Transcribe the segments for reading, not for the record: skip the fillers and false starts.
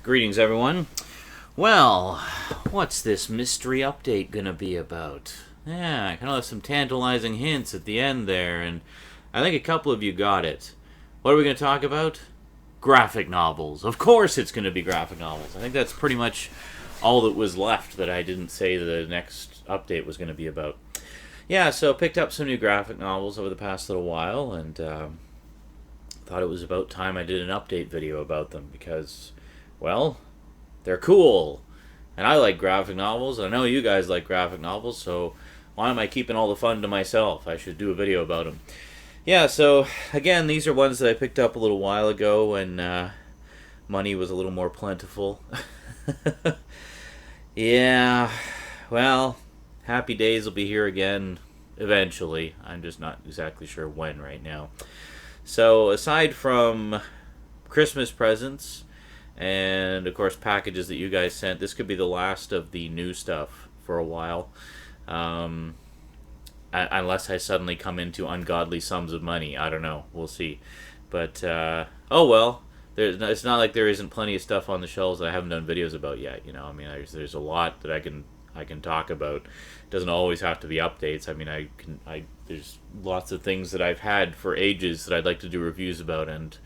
Greetings, everyone. Well, what's this mystery update gonna be about? Yeah, I kind of left some tantalizing hints at the end there, and I think a couple of you got it. What are we gonna talk about? Graphic novels. Of course it's gonna be graphic novels. I think that's pretty much all that was left that I didn't say the next update was gonna be about. Yeah, so picked up some new graphic novels over the past little while, and thought it was about time I did an update video about them because, well, they're cool. And I like graphic novels, and I know you guys like graphic novels, so why am I keeping all the fun to myself? I should do a video about them. Yeah, so, again, these are ones that I picked up a little while ago when money was a little more plentiful. Yeah, well, happy days will be here again eventually. I'm just not exactly sure when right now. So, aside from Christmas presents and, of course, packages that you guys sent, this could be the last of the new stuff for a while. Unless I suddenly come into ungodly sums of money. I don't know. We'll see. But, oh well. It's not like there isn't plenty of stuff on the shelves that I haven't done videos about yet. You know, I mean, there's a lot that I can talk about. It doesn't always have to be updates. I mean, there's lots of things that I've had for ages that I'd like to do reviews about, and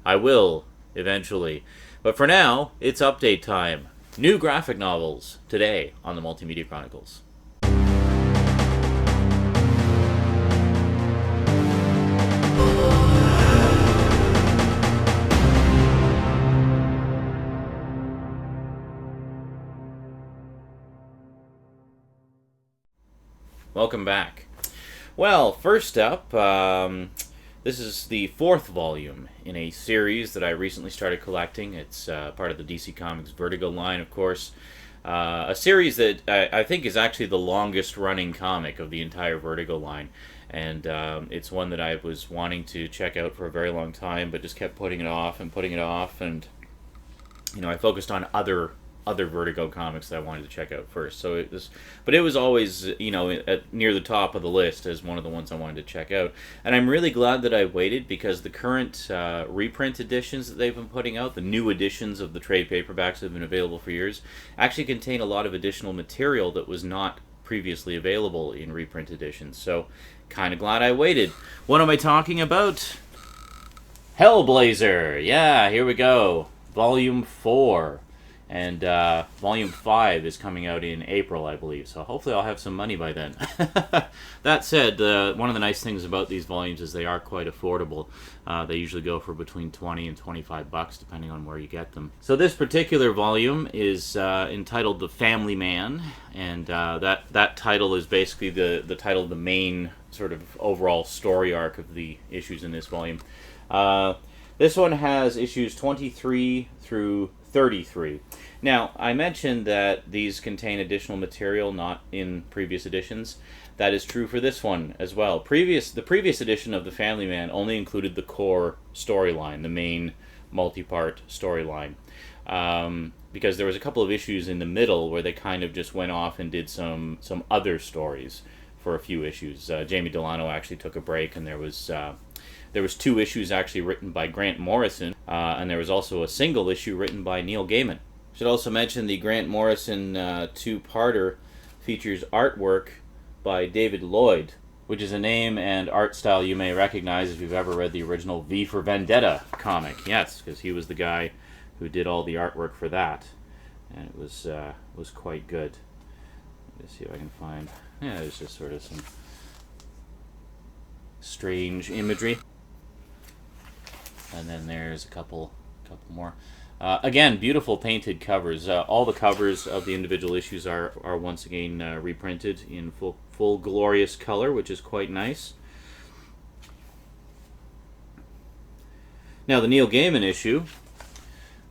I will eventually. But for now, it's update time. New graphic novels today on the Multimedia Chronicles. Welcome back. Well, first up, this is the fourth volume in a series that I recently started collecting. It's part of the DC Comics Vertigo line, of course. A series that I think is actually the longest running comic of the entire Vertigo line. And it's one that I was wanting to check out for a very long time, but just kept putting it off. And, you know, I focused on other Vertigo comics that I wanted to check out first. So it was always, you know, near the top of the list as one of the ones I wanted to check out. And I'm really glad that I waited because the current reprint editions that they've been putting out, the new editions of the trade paperbacks that have been available for years, actually contain a lot of additional material that was not previously available in reprint editions. So kind of glad I waited. What am I talking about? Hellblazer. Yeah, here we go. Volume 4. And Volume 5 is coming out in April, I believe, so hopefully I'll have some money by then. That said, one of the nice things about these volumes is they are quite affordable. They usually go for between $20 and $25, depending on where you get them. So this particular volume is entitled The Family Man, and that title is basically the title of the main sort of overall story arc of the issues in this volume. This one has issues 23 through 33. Now, I mentioned that these contain additional material not in previous editions. That is true for this one as well. The previous edition of The Family Man only included the core storyline, the main multi-part storyline. Because there was a couple of issues in the middle where they kind of just went off and did some other stories for a few issues. Jamie Delano actually took a break, and there was 2 issues actually written by Grant Morrison, and there was also a single issue written by Neil Gaiman. Should also mention the Grant Morrison 2-parter features artwork by David Lloyd, which is a name and art style you may recognize if you've ever read the original V for Vendetta comic. Yes, because he was the guy who did all the artwork for that, and it was quite good. Let's see if I can find. Yeah, there's just sort of some strange imagery. And then there's a couple more. Again, beautiful painted covers. All the covers of the individual issues are once again reprinted in full glorious color, which is quite nice. Now, the Neil Gaiman issue,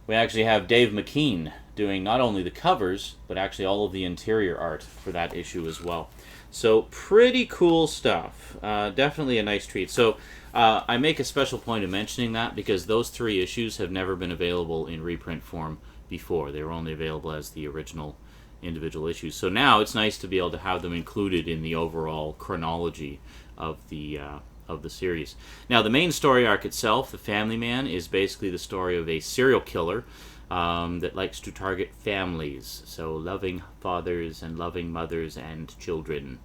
we actually have Dave McKean doing not only the covers, but actually all of the interior art for that issue as well. So, pretty cool stuff. Definitely a nice treat. So, I make a special point of mentioning that because those 3 issues have never been available in reprint form before. They were only available as the original individual issues. So now it's nice to be able to have them included in the overall chronology of the series. Now, the main story arc itself, The Family Man, is basically the story of a serial killer that likes to target families, so loving fathers and loving mothers and children.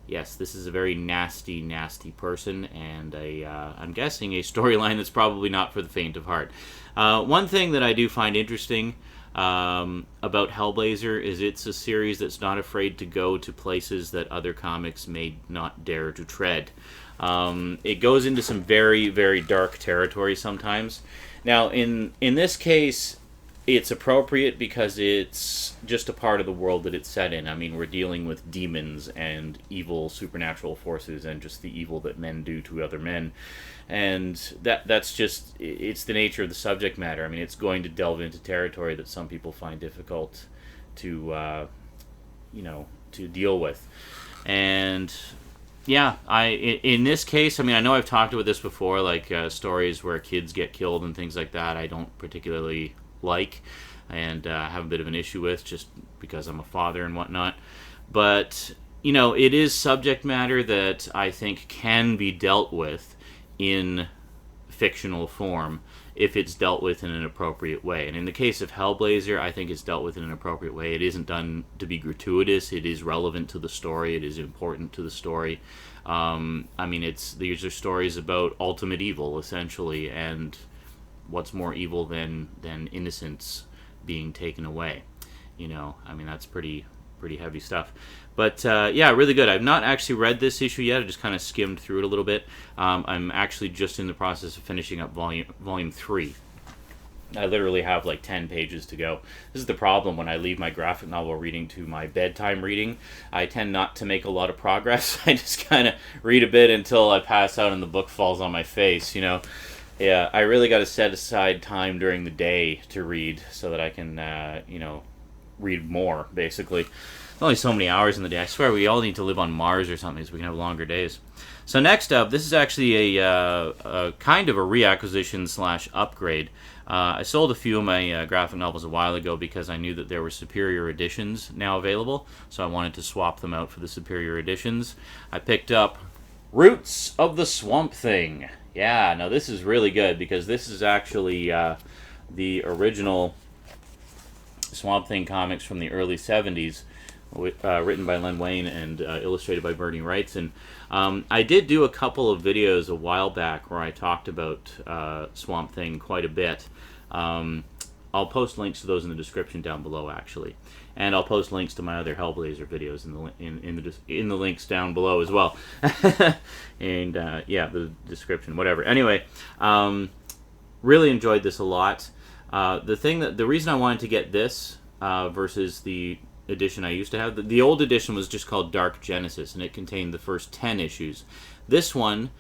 Yes, this is a very nasty, nasty person, and I'm guessing a storyline that's probably not for the faint of heart. One thing that I do find interesting about Hellblazer is it's a series that's not afraid to go to places that other comics may not dare to tread. It goes into some very, very dark territory sometimes. Now, in this case, it's appropriate because it's just a part of the world that it's set in. I mean, we're dealing with demons and evil supernatural forces and just the evil that men do to other men. And that's just, it's the nature of the subject matter. I mean, it's going to delve into territory that some people find difficult to, to deal with. And yeah, in this case, I mean, I know I've talked about this before, like stories where kids get killed and things like that. I don't particularly like and have a bit of an issue with, just because I'm a father and whatnot. But it is subject matter that I think can be dealt with in fictional form if it's dealt with in an appropriate way. And in the case of Hellblazer, I think it's dealt with in an appropriate way. It isn't done to be gratuitous. It is relevant to the story. It is important to the story. I mean, these are stories about ultimate evil, essentially, and what's more evil than innocence being taken away? I mean, that's pretty heavy stuff. But yeah, really good. I've not actually read this issue yet. I just kind of skimmed through it a little bit. I'm actually just in the process of finishing up volume 3. I literally have like 10 pages to go. This is the problem when I leave my graphic novel reading to my bedtime reading. I tend not to make a lot of progress. I just kind of read a bit until I pass out and the book falls on my face, Yeah, I really got to set aside time during the day to read so that I can, read more, basically. There's only so many hours in the day. I swear we all need to live on Mars or something so we can have longer days. So next up, this is actually a kind of a reacquisition / upgrade. I sold a few of my graphic novels a while ago because I knew that there were superior editions now available, so I wanted to swap them out for the superior editions. I picked up Roots of the Swamp Thing. Yeah, no, this is really good because this is actually the original Swamp Thing comics from the early 70s, written by Len Wein and illustrated by Bernie Wrightson. I did do a couple of videos a while back where I talked about Swamp Thing quite a bit. I'll post links to those in the description down below, actually. And I'll post links to my other Hellblazer videos in the links down below as well. And yeah, the description, whatever. Anyway, really enjoyed this a lot. The reason I wanted to get this versus the edition I used to have, the old edition was just called Dark Genesis, and it contained the first 10 issues. This one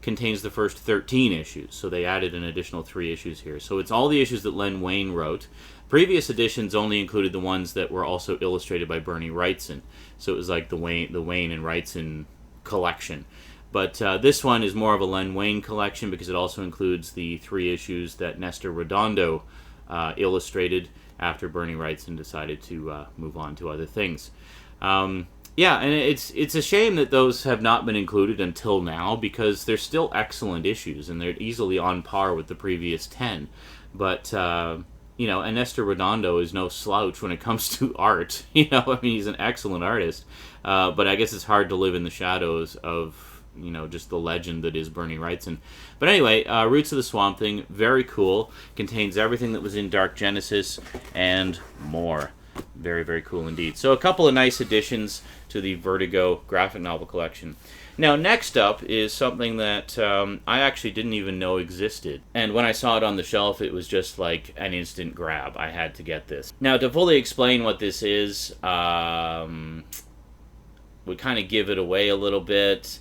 contains the first 13 issues, so they added an additional 3 issues here. So it's all the issues that Len Wein wrote. Previous editions only included the ones that were also illustrated by Bernie Wrightson, so it was like the Wein and Wrightson collection. But this one is more of a Len Wein collection because it also includes the 3 issues that Nestor Redondo illustrated after Bernie Wrightson decided to move on to other things. Yeah, and it's a shame that those have not been included until now because they're still excellent issues and they're easily on par with the previous 10. But and Nestor Redondo is no slouch when it comes to art. I mean, he's an excellent artist. But I guess it's hard to live in the shadows of just the legend that is Bernie Wrightson. But anyway, Roots of the Swamp Thing, very cool. Contains everything that was in Dark Genesis and more. Very, very cool indeed. So a couple of nice additions to the Vertigo graphic novel collection. Now, next up is something that I actually didn't even know existed. And when I saw it on the shelf, it was just like an instant grab. I had to get this. Now, to fully explain what this is, we kind of give it away a little bit.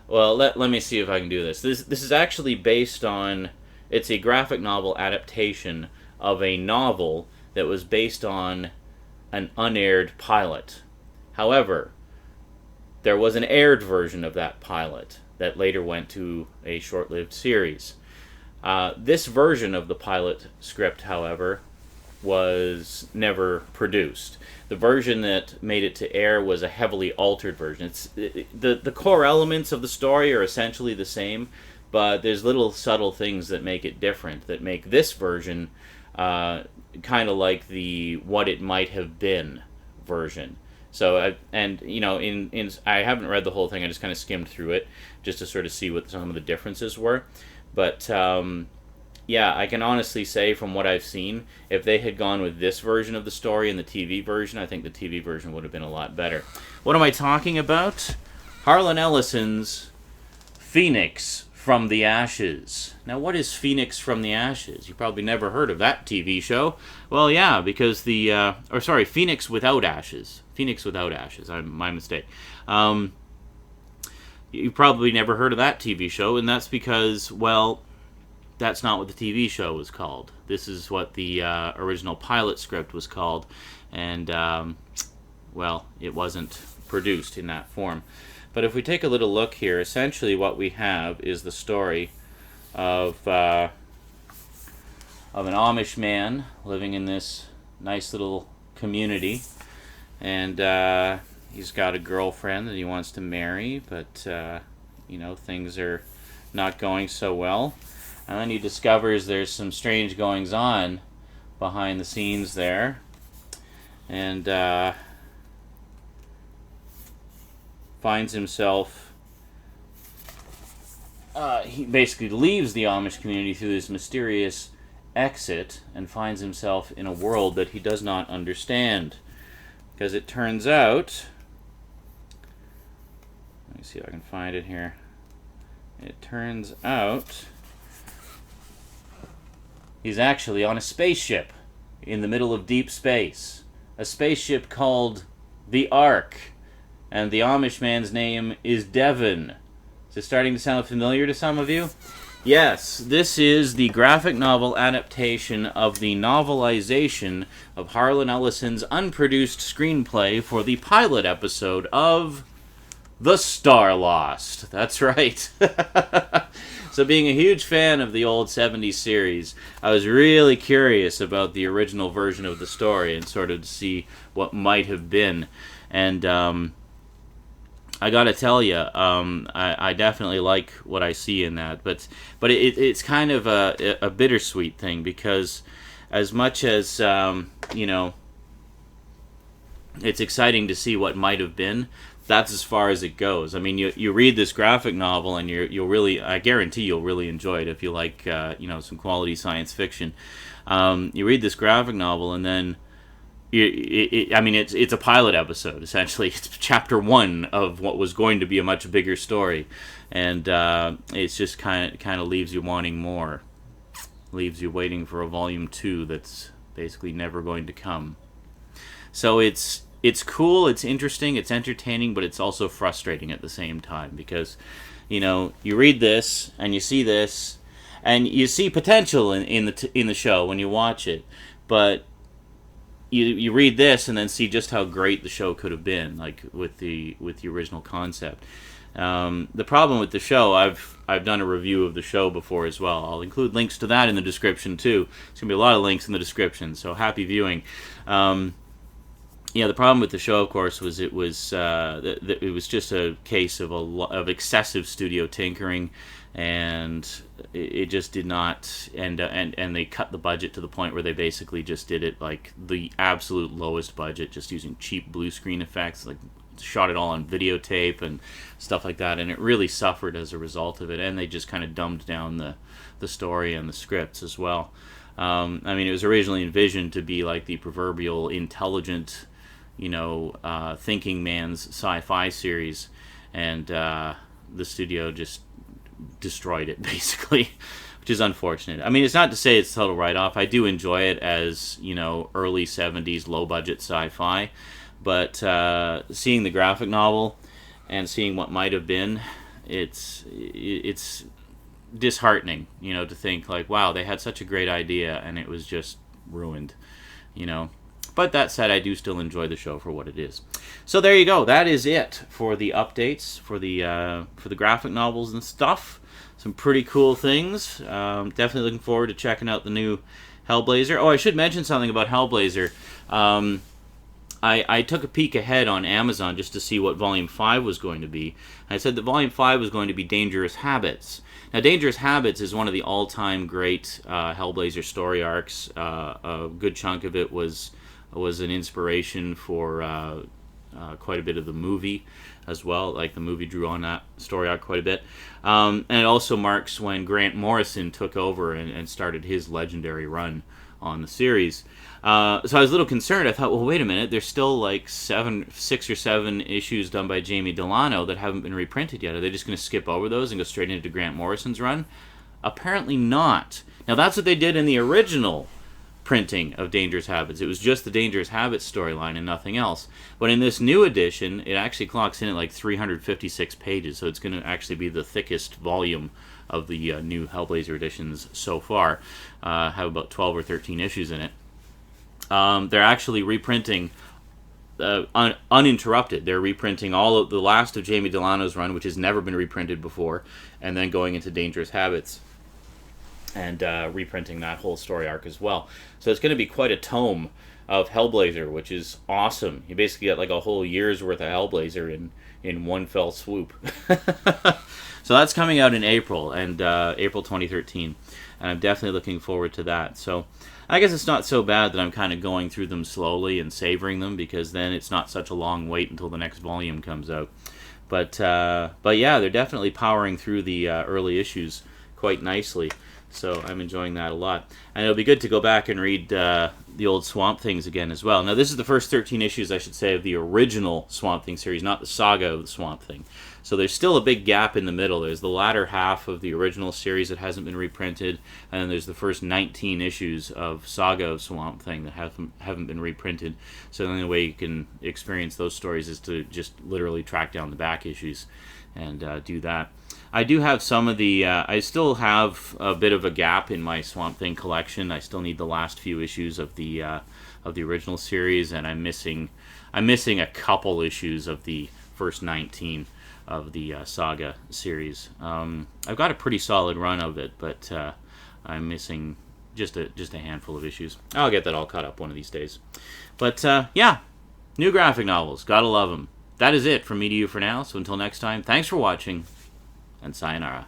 Well, let me see if I can do this. This is actually based on... It's a graphic novel adaptation of a novel that was based on an unaired pilot. However, there was an aired version of that pilot that later went to a short-lived series. This version of the pilot script, however, was never produced. The version that made it to air was a heavily altered version. The core elements of the story are essentially the same, but there's little subtle things that make it different, that make this version kind of like the what it might have been version. So in I haven't read the whole thing. I just kind of skimmed through it just to sort of see what some of the differences were. But yeah, I can honestly say from what I've seen, if they had gone with this version of the story and the TV version, I think the TV version would have been a lot better. What am I talking about? Harlan Ellison's Phoenix from the Ashes. Now, what is Phoenix from the Ashes? You probably never heard of that TV show. Well, yeah, because Phoenix Without Ashes. Phoenix Without Ashes. My mistake. You probably never heard of that TV show, and that's because, well, that's not what the TV show was called. This is what the original pilot script was called, and, well, it wasn't produced in that form. But if we take a little look here, essentially what we have is the story of an Amish man living in this nice little community, and he's got a girlfriend that he wants to marry, but things are not going so well. And then he discovers there's some strange goings-on behind the scenes there. And finds himself... he basically leaves the Amish community through this mysterious exit and finds himself in a world that he does not understand. Because it turns out... Let me see if I can find it here. It turns out... he's actually on a spaceship in the middle of deep space. A spaceship called the Ark. And the Amish man's name is Devon. Is it starting to sound familiar to some of you? Yes, this is the graphic novel adaptation of the novelization of Harlan Ellison's unproduced screenplay for the pilot episode of The Starlost. That's right. So being a huge fan of the old 70s series, I was really curious about the original version of the story and sort of to see what might have been. And I gotta tell you, I definitely like what I see in that. But it's kind of a bittersweet thing, because as much as, it's exciting to see what might have been, that's as far as it goes. I mean, you read this graphic novel and you'll really, I guarantee you'll really enjoy it if you like, some quality science fiction. You read this graphic novel and then, it's a pilot episode, essentially. It's chapter 1 of what was going to be a much bigger story. And it's just kind of leaves you wanting more. Leaves you waiting for a volume 2 that's basically never going to come. So it's cool, it's interesting, it's entertaining, but it's also frustrating at the same time, because, you read this and you see this, and you see potential in the show when you watch it, but you read this and then see just how great the show could have been, like with the original concept. The problem with the show, I've done a review of the show before as well. I'll include links to that in the description too. There's gonna be a lot of links in the description, so happy viewing. The problem with the show, of course, was it was just a case of excessive studio tinkering, and it just did not. And they cut the budget to the point where they basically just did it like the absolute lowest budget, just using cheap blue screen effects, like shot it all on videotape and stuff like that, and it really suffered as a result of it. And they just kind of dumbed down the story and the scripts as well. It was originally envisioned to be like the proverbial intelligent, thinking man's sci-fi series, and the studio just destroyed it, basically, which is unfortunate. It's not to say it's a total write-off. I do enjoy it as, early 70s low-budget sci-fi, but seeing the graphic novel and seeing what might have been, it's disheartening, to think like, wow, they had such a great idea and it was just ruined, But that said, I do still enjoy the show for what it is. So there you go. That is it for the updates for the graphic novels and stuff. Some pretty cool things. Definitely looking forward to checking out the new Hellblazer. Oh, I should mention something about Hellblazer. I took a peek ahead on Amazon just to see what Volume 5 was going to be. I said that Volume 5 was going to be Dangerous Habits. Now, Dangerous Habits is one of the all-time great Hellblazer story arcs. A good chunk of it was an inspiration for quite a bit of the movie as well. Like, the movie drew on that story arc quite a bit. And it also marks when Grant Morrison took over and started his legendary run on the series. So I was a little concerned. I thought, well, wait a minute. There's still like 6 or 7 issues done by Jamie Delano that haven't been reprinted yet. Are they just going to skip over those and go straight into Grant Morrison's run? Apparently not. Now, that's what they did in the original printing of Dangerous Habits. It was just the Dangerous Habits storyline and nothing else. But in this new edition, it actually clocks in at like 356 pages, so it's going to actually be the thickest volume of the new Hellblazer editions so far. Have about 12 or 13 issues in it. They're actually reprinting uninterrupted. They're reprinting all of the last of Jamie Delano's run, which has never been reprinted before, and then going into Dangerous Habits and reprinting that whole story arc as well. So it's going to be quite a tome of Hellblazer, which is awesome. You basically get like a whole year's worth of Hellblazer in one fell swoop. So that's coming out in April, and April 2013, and I'm definitely looking forward to that. So I guess it's not so bad that I'm kind of going through them slowly and savoring them, because then it's not such a long wait until the next volume comes out. But yeah, they're definitely powering through the early issues quite nicely. So I'm enjoying that a lot. And it'll be good to go back and read the old Swamp Things again as well. Now, this is the first 13 issues, I should say, of the original Swamp Thing series, not the saga of the Swamp Thing. So there's still a big gap in the middle. There's the latter half of the original series that hasn't been reprinted, and then there's the first 19 issues of Saga of Swamp Thing that haven't been reprinted. So the only way you can experience those stories is to just literally track down the back issues and do that. I do have some of the... I still have a bit of a gap in my Swamp Thing collection. I still need the last few issues of the original series, and I'm missing a couple issues of the first 19 of the Saga series. I've got a pretty solid run of it, but I'm missing just a handful of issues. I'll get that all caught up one of these days. But yeah, new graphic novels. Gotta love them. That is it from me to you for now. So until next time, thanks for watching, and sayonara.